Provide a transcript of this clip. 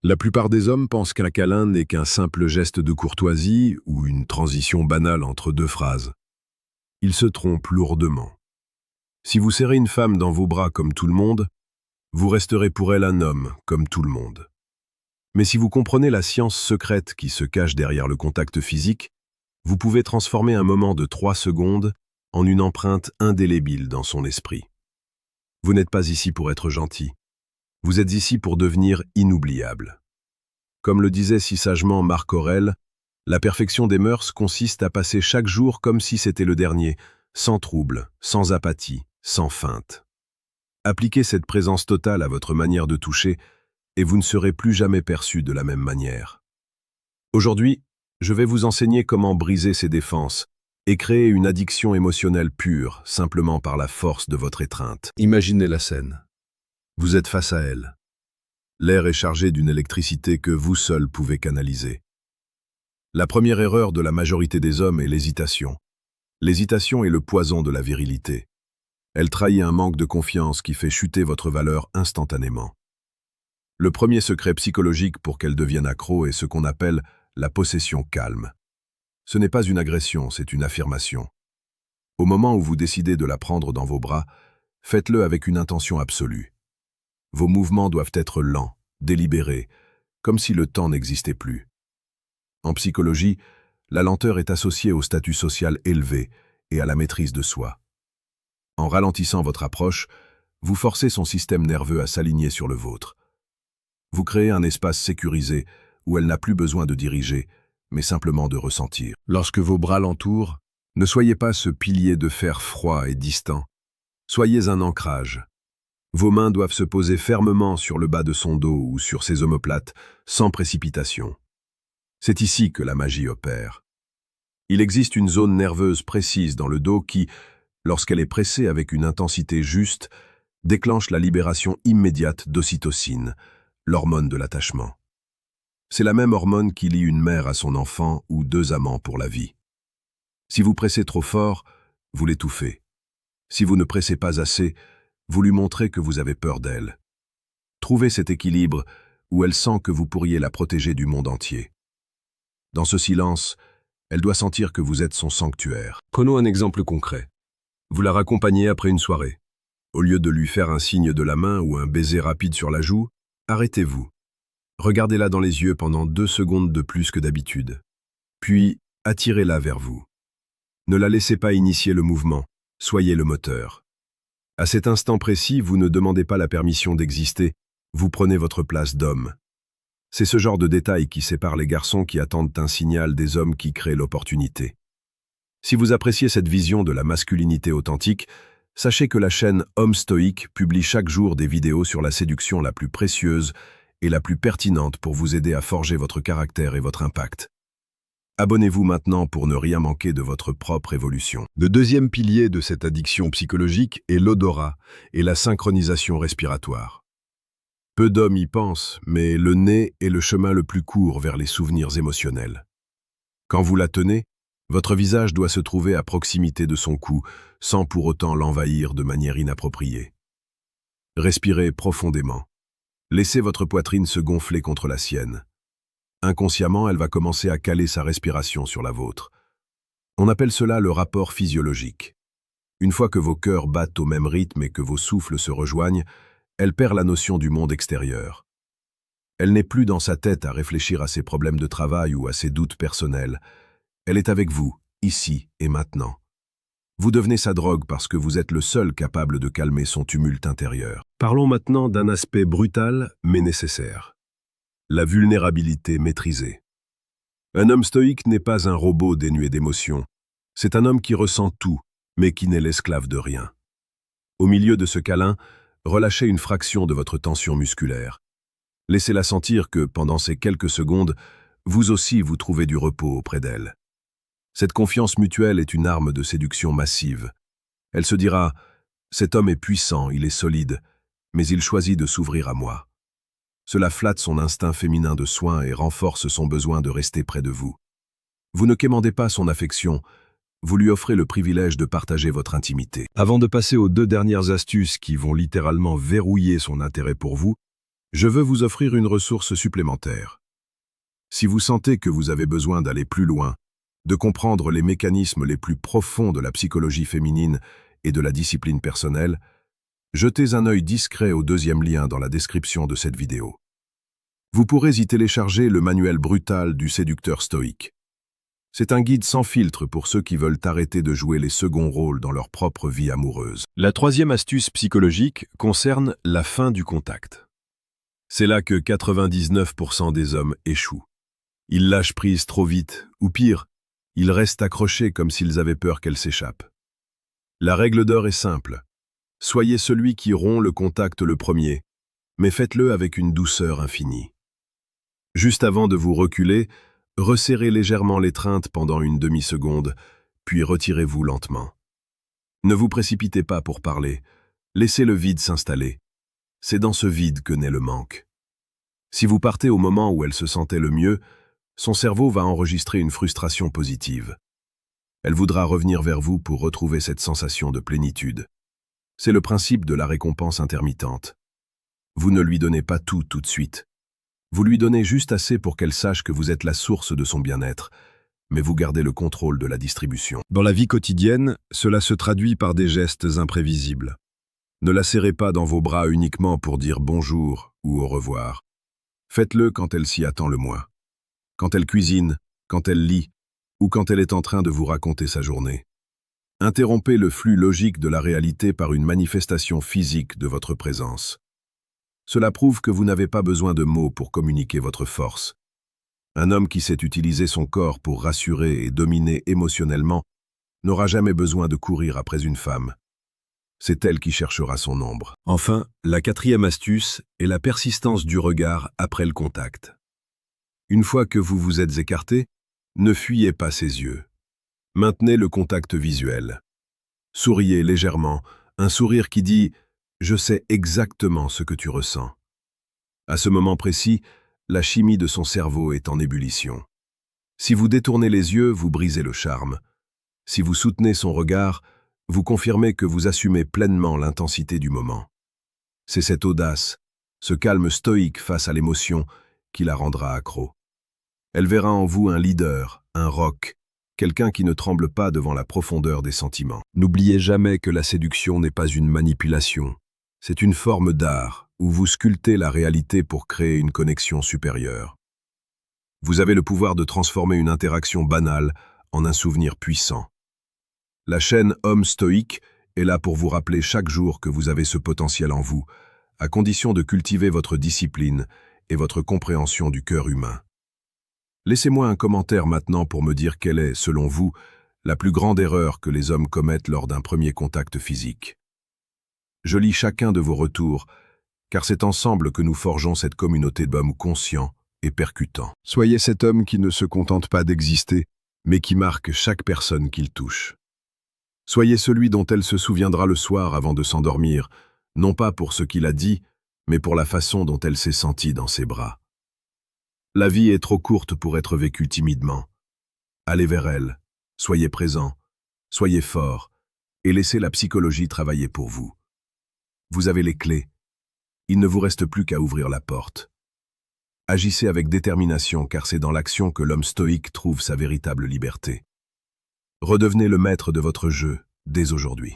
La plupart des hommes pensent qu'un câlin n'est qu'un simple geste de courtoisie ou une transition banale entre deux phrases. Ils se trompent lourdement. Si vous serrez une femme dans vos bras comme tout le monde, vous resterez pour elle un homme comme tout le monde. Mais si vous comprenez la science secrète qui se cache derrière le contact physique, vous pouvez transformer un moment de 3 secondes en une empreinte indélébile dans son esprit. Vous n'êtes pas ici pour être gentil. Vous êtes ici pour devenir inoubliable. Comme le disait si sagement Marc Aurèle, la perfection des mœurs consiste à passer chaque jour comme si c'était le dernier, sans trouble, sans apathie, sans feinte. Appliquez cette présence totale à votre manière de toucher et vous ne serez plus jamais perçu de la même manière. Aujourd'hui, je vais vous enseigner comment briser ces défenses et créer une addiction émotionnelle pure simplement par la force de votre étreinte. Imaginez la scène. Vous êtes face à elle. L'air est chargé d'une électricité que vous seul pouvez canaliser. La première erreur de la majorité des hommes est l'hésitation. L'hésitation est le poison de la virilité. Elle trahit un manque de confiance qui fait chuter votre valeur instantanément. Le premier secret psychologique pour qu'elle devienne accro est ce qu'on appelle la possession calme. Ce n'est pas une agression, c'est une affirmation. Au moment où vous décidez de la prendre dans vos bras, faites-le avec une intention absolue. Vos mouvements doivent être lents, délibérés, comme si le temps n'existait plus. En psychologie, la lenteur est associée au statut social élevé et à la maîtrise de soi. En ralentissant votre approche, vous forcez son système nerveux à s'aligner sur le vôtre. Vous créez un espace sécurisé où elle n'a plus besoin de diriger, mais simplement de ressentir. Lorsque vos bras l'entourent, ne soyez pas ce pilier de fer froid et distant. Soyez un ancrage. Vos mains doivent se poser fermement sur le bas de son dos ou sur ses omoplates, sans précipitation. C'est ici que la magie opère. Il existe une zone nerveuse précise dans le dos qui, lorsqu'elle est pressée avec une intensité juste, déclenche la libération immédiate d'ocytocine, l'hormone de l'attachement. C'est la même hormone qui lie une mère à son enfant ou deux amants pour la vie. Si vous pressez trop fort, vous l'étouffez. Si vous ne pressez pas assez, vous lui montrez que vous avez peur d'elle. Trouvez cet équilibre où elle sent que vous pourriez la protéger du monde entier. Dans ce silence, elle doit sentir que vous êtes son sanctuaire. Prenons un exemple concret. Vous la raccompagnez après une soirée. Au lieu de lui faire un signe de la main ou un baiser rapide sur la joue, arrêtez-vous. Regardez-la dans les yeux pendant 2 secondes de plus que d'habitude. Puis, attirez-la vers vous. Ne la laissez pas initier le mouvement, soyez le moteur. À cet instant précis, vous ne demandez pas la permission d'exister, vous prenez votre place d'homme. C'est ce genre de détail qui sépare les garçons qui attendent un signal des hommes qui créent l'opportunité. Si vous appréciez cette vision de la masculinité authentique, sachez que la chaîne Homme Stoïque publie chaque jour des vidéos sur la séduction la plus précieuse et la plus pertinente pour vous aider à forger votre caractère et votre impact. Abonnez-vous maintenant pour ne rien manquer de votre propre évolution. Le deuxième pilier de cette addiction psychologique est l'odorat et la synchronisation respiratoire. Peu d'hommes y pensent, mais le nez est le chemin le plus court vers les souvenirs émotionnels. Quand vous la tenez, votre visage doit se trouver à proximité de son cou, sans pour autant l'envahir de manière inappropriée. Respirez profondément. Laissez votre poitrine se gonfler contre la sienne. Inconsciemment, elle va commencer à caler sa respiration sur la vôtre. On appelle cela le rapport physiologique. Une fois que vos cœurs battent au même rythme et que vos souffles se rejoignent, elle perd la notion du monde extérieur. Elle n'est plus dans sa tête à réfléchir à ses problèmes de travail ou à ses doutes personnels. Elle est avec vous, ici et maintenant. Vous devenez sa drogue parce que vous êtes le seul capable de calmer son tumulte intérieur. Parlons maintenant d'un aspect brutal mais nécessaire. La vulnérabilité maîtrisée. Un homme stoïque n'est pas un robot dénué d'émotions. C'est un homme qui ressent tout, mais qui n'est l'esclave de rien. Au milieu de ce câlin, relâchez une fraction de votre tension musculaire. Laissez-la sentir que, pendant ces quelques secondes, vous aussi vous trouvez du repos auprès d'elle. Cette confiance mutuelle est une arme de séduction massive. Elle se dira « Cet homme est puissant, il est solide, mais il choisit de s'ouvrir à moi ». Cela flatte son instinct féminin de soin et renforce son besoin de rester près de vous. Vous ne quémandez pas son affection, vous lui offrez le privilège de partager votre intimité. Avant de passer aux 2 dernières astuces qui vont littéralement verrouiller son intérêt pour vous, Je veux vous offrir une ressource supplémentaire. Si vous sentez que vous avez besoin d'aller plus loin, de comprendre les mécanismes les plus profonds de la psychologie féminine et de la discipline personnelle, jetez un œil discret au deuxième lien dans la description de cette vidéo. Vous pourrez y télécharger le manuel brutal du séducteur stoïque. C'est un guide sans filtre pour ceux qui veulent arrêter de jouer les seconds rôles dans leur propre vie amoureuse. La troisième astuce psychologique concerne la fin du contact. C'est là que 99% des hommes échouent. Ils lâchent prise trop vite, ou pire, ils restent accrochés comme s'ils avaient peur qu'elle s'échappe. La règle d'or est simple. Soyez celui qui rompt le contact le premier, mais faites-le avec une douceur infinie. Juste avant de vous reculer, resserrez légèrement l'étreinte pendant une demi-seconde, puis retirez-vous lentement. Ne vous précipitez pas pour parler, laissez le vide s'installer. C'est dans ce vide que naît le manque. Si vous partez au moment où elle se sentait le mieux, son cerveau va enregistrer une frustration positive. Elle voudra revenir vers vous pour retrouver cette sensation de plénitude. C'est le principe de la récompense intermittente. Vous ne lui donnez pas tout de suite. Vous lui donnez juste assez pour qu'elle sache que vous êtes la source de son bien-être, mais vous gardez le contrôle de la distribution. Dans la vie quotidienne, cela se traduit par des gestes imprévisibles. Ne la serrez pas dans vos bras uniquement pour dire bonjour ou au revoir. Faites-le quand elle s'y attend le moins. Quand elle cuisine, quand elle lit, ou quand elle est en train de vous raconter sa journée. Interrompez le flux logique de la réalité par une manifestation physique de votre présence. Cela prouve que vous n'avez pas besoin de mots pour communiquer votre force. Un homme qui sait utiliser son corps pour rassurer et dominer émotionnellement n'aura jamais besoin de courir après une femme. C'est elle qui cherchera son ombre. Enfin, la quatrième astuce est la persistance du regard après le contact. Une fois que vous vous êtes écarté, ne fuyez pas ses yeux. Maintenez le contact visuel. Souriez légèrement, un sourire qui dit « Je sais exactement ce que tu ressens ». À ce moment précis, la chimie de son cerveau est en ébullition. Si vous détournez les yeux, vous brisez le charme. Si vous soutenez son regard, vous confirmez que vous assumez pleinement l'intensité du moment. C'est cette audace, ce calme stoïque face à l'émotion qui la rendra accro. Elle verra en vous un leader, un roc, quelqu'un qui ne tremble pas devant la profondeur des sentiments. N'oubliez jamais que la séduction n'est pas une manipulation. C'est une forme d'art où vous sculptez la réalité pour créer une connexion supérieure. Vous avez le pouvoir de transformer une interaction banale en un souvenir puissant. La chaîne Homme Stoïque est là pour vous rappeler chaque jour que vous avez ce potentiel en vous, à condition de cultiver votre discipline et votre compréhension du cœur humain. Laissez-moi un commentaire maintenant pour me dire quelle est, selon vous, la plus grande erreur que les hommes commettent lors d'un premier contact physique. Je lis chacun de vos retours, car c'est ensemble que nous forgeons cette communauté d'hommes conscients et percutants. Soyez cet homme qui ne se contente pas d'exister, mais qui marque chaque personne qu'il touche. Soyez celui dont elle se souviendra le soir avant de s'endormir, non pas pour ce qu'il a dit, mais pour la façon dont elle s'est sentie dans ses bras. La vie est trop courte pour être vécue timidement. Allez vers elle, soyez présent, soyez fort, et laissez la psychologie travailler pour vous. Vous avez les clés. Il ne vous reste plus qu'à ouvrir la porte. Agissez avec détermination car c'est dans l'action que l'homme stoïque trouve sa véritable liberté. Redevenez le maître de votre jeu dès aujourd'hui.